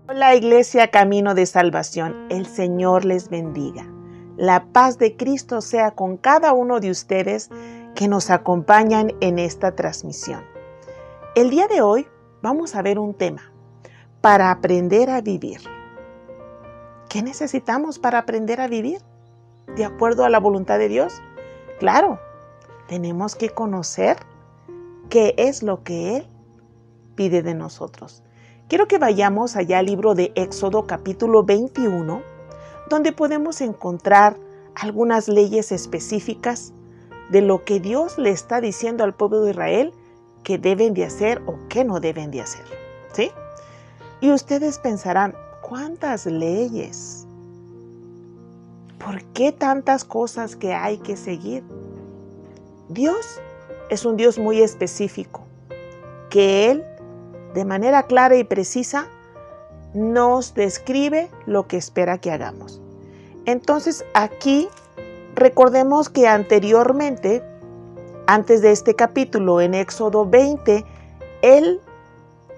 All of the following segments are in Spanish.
Hola Iglesia Camino de Salvación, el Señor les bendiga. La paz de Cristo sea con cada uno de ustedes que nos acompañan en esta transmisión. El día de hoy vamos a ver un tema, para aprender a vivir. ¿Qué necesitamos para aprender a vivir? ¿De acuerdo a la voluntad de Dios? Claro, tenemos que conocer qué es lo que Él pide de nosotros. Quiero que vayamos allá al libro de Éxodo capítulo 21, donde podemos encontrar algunas leyes específicas de lo que Dios le está diciendo al pueblo de Israel que deben de hacer o que no deben de hacer. ¿Sí? Y ustedes pensarán, ¿cuántas leyes? ¿Por qué tantas cosas que hay que seguir? Dios es un Dios muy específico, que Él de manera clara y precisa nos describe lo que espera que hagamos. Entonces aquí recordemos que anteriormente, antes de este capítulo, en Éxodo 20, Él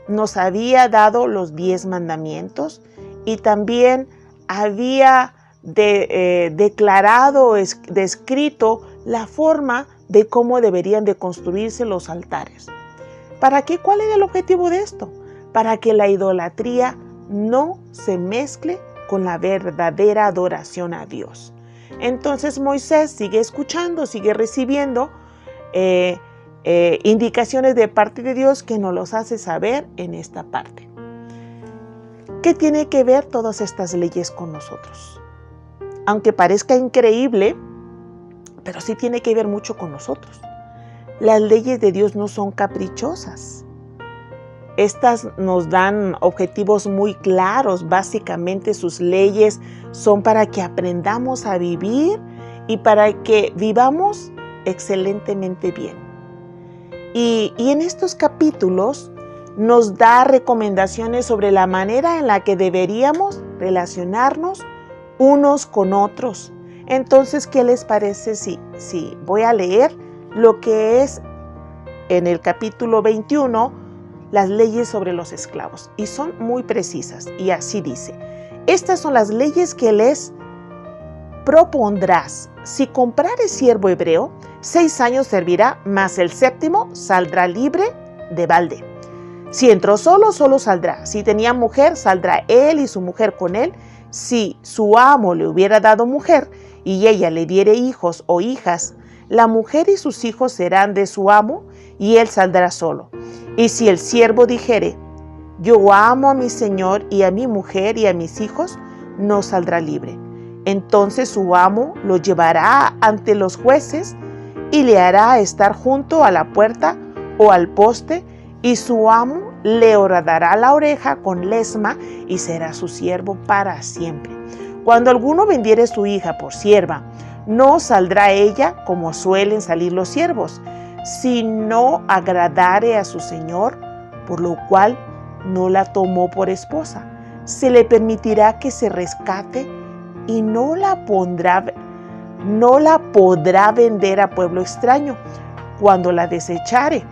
nos había dado los 10 mandamientos y también había declarado, descrito la forma de cómo deberían de construirse los altares. ¿Para qué? ¿Cuál era el objetivo de esto? Para que la idolatría no se mezcle con la verdadera adoración a Dios. Entonces Moisés sigue escuchando, sigue recibiendo indicaciones de parte de Dios que nos los hace saber en esta parte. ¿Qué tiene que ver todas estas leyes con nosotros? Aunque parezca increíble, pero sí tiene que ver mucho con nosotros. Las leyes de Dios no son caprichosas. Estas nos dan objetivos muy claros. Básicamente sus leyes son para que aprendamos a vivir y para que vivamos excelentemente bien. Y en estos capítulos nos da recomendaciones sobre la manera en la que deberíamos relacionarnos unos con otros. Entonces, ¿qué les parece si voy a leer lo que es en el capítulo 21, las leyes sobre los esclavos? Y son muy precisas. Y así dice: estas son las leyes que les propondrás. Si comprares siervo hebreo, 6 años servirá, mas el 7º saldrá libre de balde. Si entró solo, solo saldrá. Si tenía mujer, saldrá él y su mujer con él. Si su amo le hubiera dado mujer y ella le diere hijos o hijas, la mujer y sus hijos serán de su amo y él saldrá solo. Y si el siervo dijere: yo amo a mi señor y a mi mujer y a mis hijos, no saldrá libre. Entonces su amo lo llevará ante los jueces y le hará estar junto a la puerta o al poste, y su amo le horadará la oreja con lesma y será su siervo para siempre. Cuando alguno vendiere su hija por sierva, no saldrá ella como suelen salir los siervos, si no agradare a su señor, por lo cual no la tomó por esposa. Se le permitirá que se rescate y no la podrá vender a pueblo extraño cuando la desechare.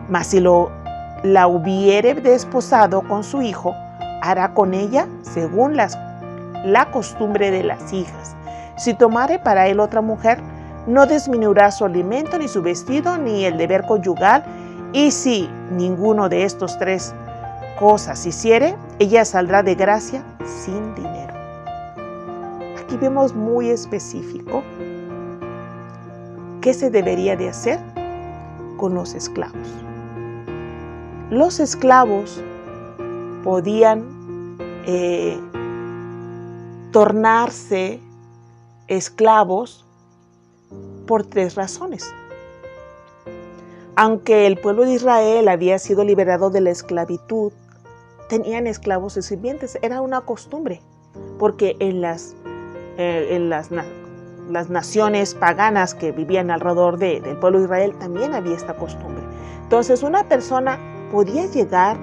Mas si la hubiere desposado con su hijo, hará con ella según la costumbre de las hijas. Si tomare para él otra mujer, no disminuirá su alimento, ni su vestido, ni el deber conyugal. Y si ninguno de estos 3 cosas hiciere, ella saldrá de gracia sin dinero. Aquí vemos muy específico qué se debería de hacer con los esclavos. Los esclavos podían tornarse esclavos por 3 razones. Aunque el pueblo de Israel había sido liberado de la esclavitud, tenían esclavos y sirvientes. Era una costumbre, porque en las naciones paganas que vivían alrededor del pueblo de Israel también había esta costumbre. Entonces una persona podía llegar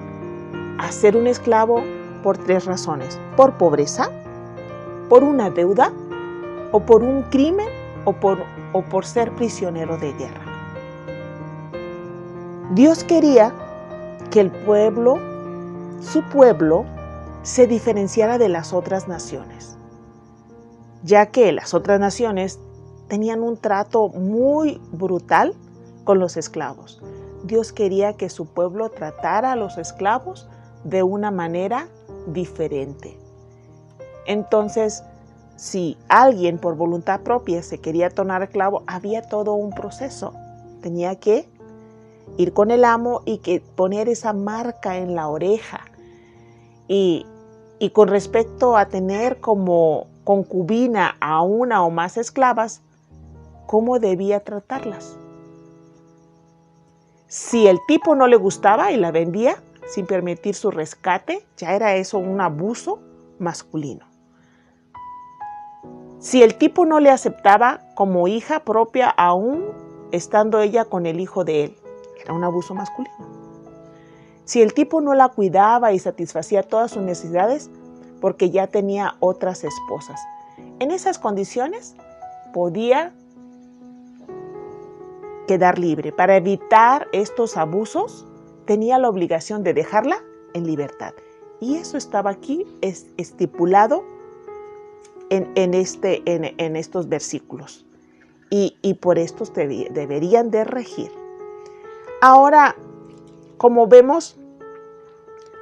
a ser un esclavo por 3 razones: por pobreza, por una deuda, o por un crimen, o por ser prisionero de guerra. Dios quería que el pueblo, su pueblo, se diferenciara de las otras naciones, ya que las otras naciones tenían un trato muy brutal con los esclavos. Dios quería que su pueblo tratara a los esclavos de una manera diferente. Entonces, si alguien por voluntad propia se quería tornar esclavo, había todo un proceso. Tenía que ir con el amo y que poner esa marca en la oreja. Y con respecto a tener como concubina a una o más esclavas, ¿cómo debía tratarlas? Si el tipo no le gustaba y la vendía sin permitir su rescate, ya era eso un abuso masculino. Si el tipo no le aceptaba como hija propia aún estando ella con el hijo de él, era un abuso masculino. Si el tipo no la cuidaba y satisfacía todas sus necesidades porque ya tenía otras esposas, en esas condiciones podía quedar libre. Para evitar estos abusos, tenía la obligación de dejarla en libertad. Y eso estaba aquí estipulado en estos versículos. Y por estos deberían de regir. Ahora, como vemos,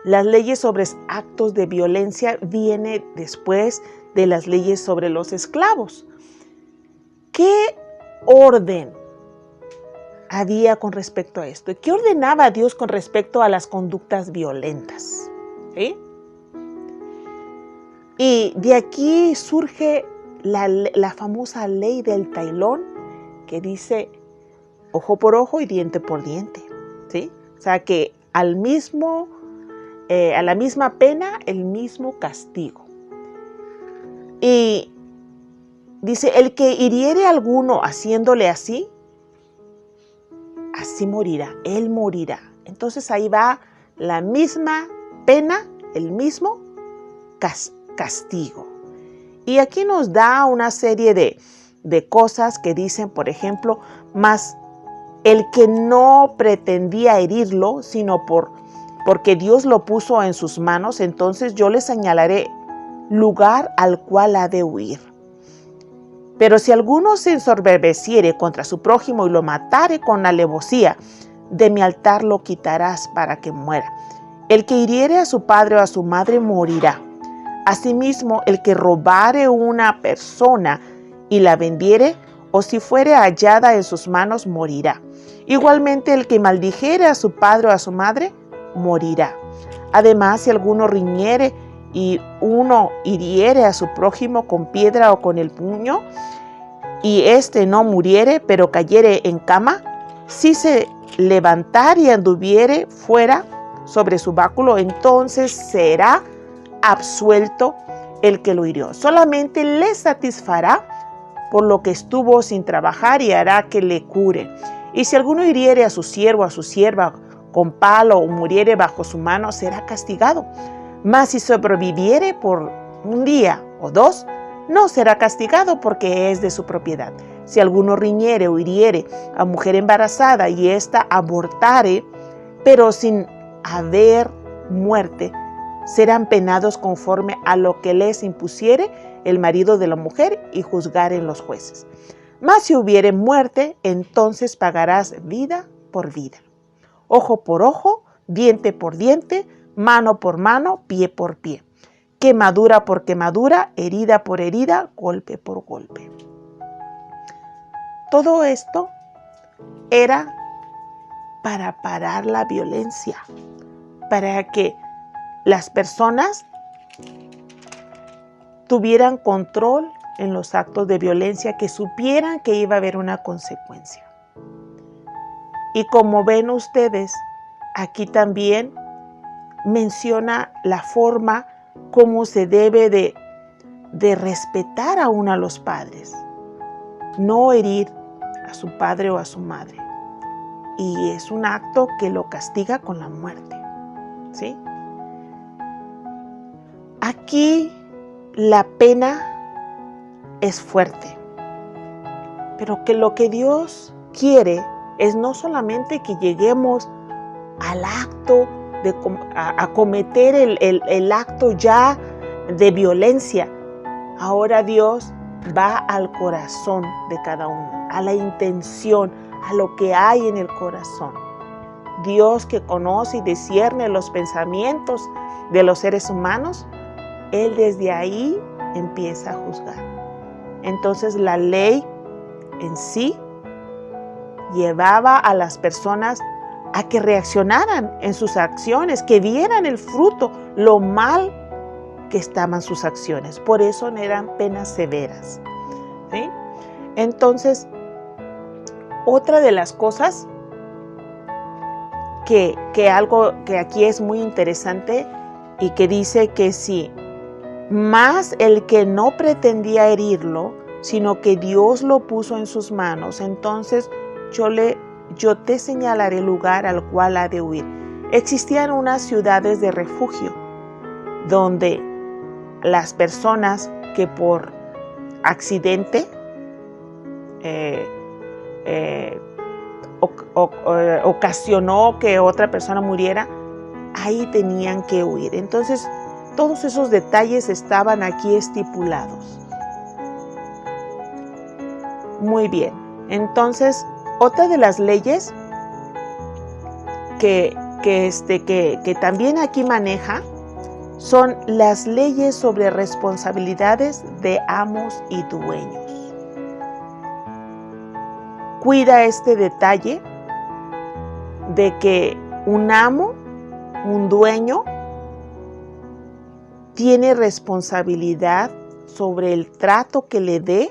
las leyes sobre actos de violencia vienen después de las leyes sobre los esclavos. ¿Qué orden había con respecto a esto? ¿Qué ordenaba Dios con respecto a las conductas violentas? ¿Sí? Y de aquí surge la famosa ley del tailón, que dice ojo por ojo y diente por diente. ¿Sí? O sea que a la misma pena, el mismo castigo. Y dice, el que hiriere a alguno haciéndole así, así morirá, él morirá. Entonces ahí va la misma pena, el mismo castigo. Y aquí nos da una serie de cosas que dicen, por ejemplo, más el que no pretendía herirlo, sino porque Dios lo puso en sus manos, entonces yo le señalaré lugar al cual ha de huir. Pero si alguno se ensoberbeciere contra su prójimo y lo matare con alevosía, de mi altar lo quitarás para que muera. El que hiriere a su padre o a su madre morirá. Asimismo, el que robare una persona y la vendiere, o si fuere hallada en sus manos, morirá. Igualmente, el que maldijere a su padre o a su madre, morirá. Además, si alguno riñere y uno hiriere a su prójimo con piedra o con el puño, y éste no muriere, pero cayere en cama, si se levantare y anduviere fuera sobre su báculo, entonces será absuelto el que lo hirió. Solamente le satisfará por lo que estuvo sin trabajar y hará que le cure. Y si alguno hiriere a su siervo o a su sierva con palo o muriere bajo su mano, será castigado. Mas si sobreviviere por un día o dos, no será castigado porque es de su propiedad. Si alguno riñere o hiriere a mujer embarazada y ésta abortare, pero sin haber muerte, serán penados conforme a lo que les impusiere el marido de la mujer y juzgaren los jueces. Mas si hubiere muerte, entonces pagarás vida por vida, ojo por ojo, diente por diente, mano por mano, pie por pie, quemadura por quemadura, herida por herida, golpe por golpe. Todo esto era para parar la violencia, para que las personas tuvieran control en los actos de violencia, que supieran que iba a haber una consecuencia. Y como ven ustedes, aquí también menciona la forma como se debe de respetar aún a los padres. No herir a su padre o a su madre. Y es un acto que lo castiga con la muerte. ¿Sí? Aquí la pena es fuerte. Pero que lo que Dios quiere es no solamente que lleguemos al acto a cometer el acto ya de violencia. Ahora Dios va al corazón de cada uno, a la intención, a lo que hay en el corazón. Dios, que conoce y discierne los pensamientos de los seres humanos, Él desde ahí empieza a juzgar. Entonces la ley en sí llevaba a las personas a que reaccionaran en sus acciones, que vieran el fruto, lo mal que estaban sus acciones. Por eso eran penas severas, ¿sí? Entonces, otra de las cosas algo que aquí es muy interesante y que dice que sí, más el que no pretendía herirlo, sino que Dios lo puso en sus manos, entonces yo te señalaré el lugar al cual ha de huir. Existían unas ciudades de refugio donde las personas que por accidente ocasionó que otra persona muriera, ahí tenían que huir. Entonces, todos esos detalles estaban aquí estipulados. Muy bien. Entonces, otra de las leyes que también aquí maneja son las leyes sobre responsabilidades de amos y dueños. Cuida este detalle de que un amo, un dueño, tiene responsabilidad sobre el trato que le dé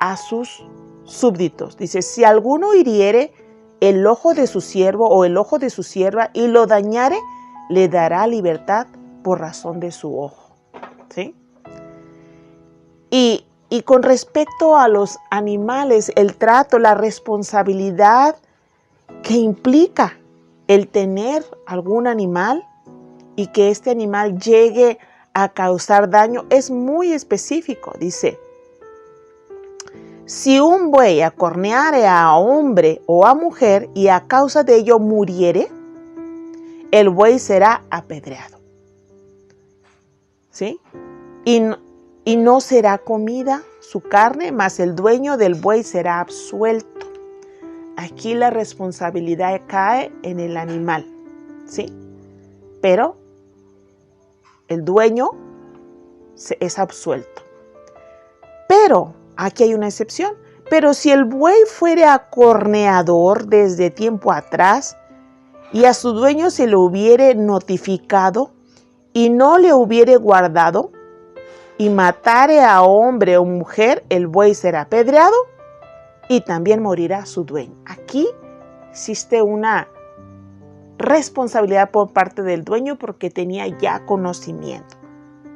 a sus súbditos. Dice, si alguno hiriere el ojo de su siervo o el ojo de su sierva y lo dañare, le dará libertad por razón de su ojo. ¿Sí? Y con respecto a los animales, el trato, la responsabilidad que implica el tener algún animal y que este animal llegue a causar daño es muy específico. Dice, si un buey acorneare a hombre o a mujer y a causa de ello muriere, el buey será apedreado. ¿Sí? Y no será comida su carne, mas el dueño del buey será absuelto. Aquí la responsabilidad cae en el animal, ¿sí? Pero el dueño es absuelto. Pero aquí hay una excepción. Pero si el buey fuere acorneador desde tiempo atrás y a su dueño se le hubiere notificado y no le hubiere guardado y matare a hombre o mujer, el buey será apedreado y también morirá su dueño. Aquí existe una responsabilidad por parte del dueño porque tenía ya conocimiento,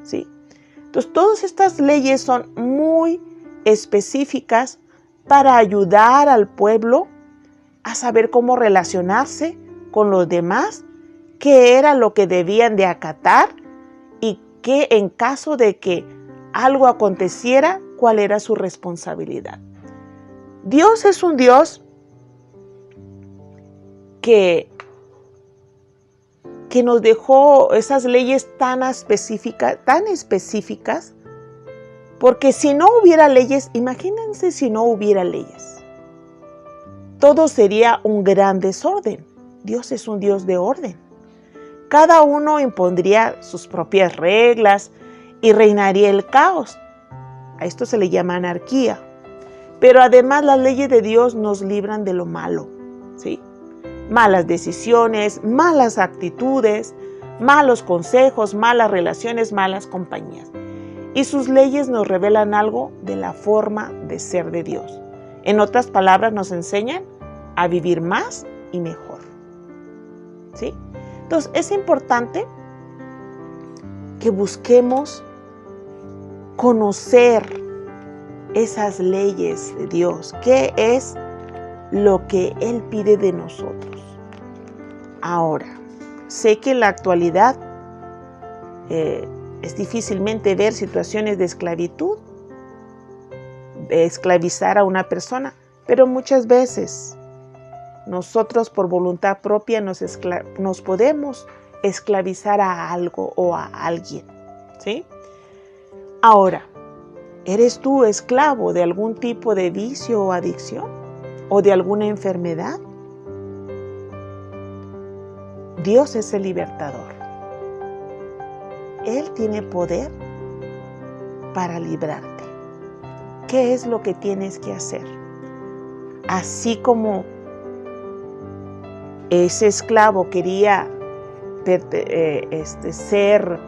¿sí? Entonces, todas estas leyes son muy específicas para ayudar al pueblo a saber cómo relacionarse con los demás, qué era lo que debían de acatar y qué en caso de que algo aconteciera, cuál era su responsabilidad. Dios es un Dios que nos dejó esas leyes tan específicas, porque si no hubiera leyes, imagínense si no hubiera leyes. Todo sería un gran desorden. Dios es un Dios de orden. Cada uno impondría sus propias reglas y reinaría el caos. A esto se le llama anarquía. Pero además las leyes de Dios nos libran de lo malo, ¿sí? Malas decisiones, malas actitudes, malos consejos, malas relaciones, malas compañías. Y sus leyes nos revelan algo de la forma de ser de Dios. En otras palabras, nos enseñan a vivir más y mejor, ¿sí? Entonces, es importante que busquemos conocer esas leyes de Dios. ¿Qué es lo que Él pide de nosotros? Ahora, sé que en la actualidad es difícilmente ver situaciones de esclavitud, de esclavizar a una persona, pero muchas veces nosotros por voluntad propia nos podemos esclavizar a algo o a alguien, ¿sí? Ahora, ¿eres tú esclavo de algún tipo de vicio o adicción? ¿O de alguna enfermedad? Dios es el libertador. Él tiene poder para librarte. ¿Qué es lo que tienes que hacer? Así como ese esclavo quería ser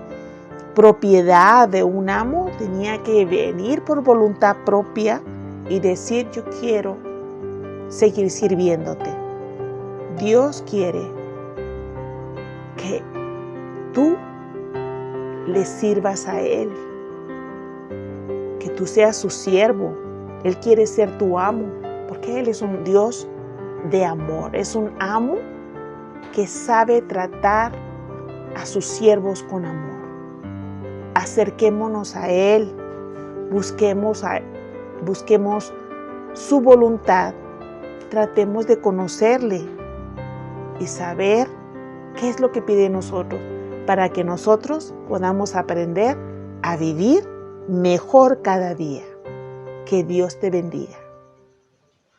propiedad de un amo, tenía que venir por voluntad propia y decir: yo quiero seguir sirviéndote. Dios quiere que tú le sirvas a Él, que tú seas su siervo. Él quiere ser tu amo, porque Él es un Dios de amor. Es un amo que sabe tratar a sus siervos con amor. Acerquémonos a Él, busquemos su voluntad, tratemos de conocerle y saber qué es lo que pide de nosotros, para que nosotros podamos aprender a vivir mejor cada día. Que Dios te bendiga.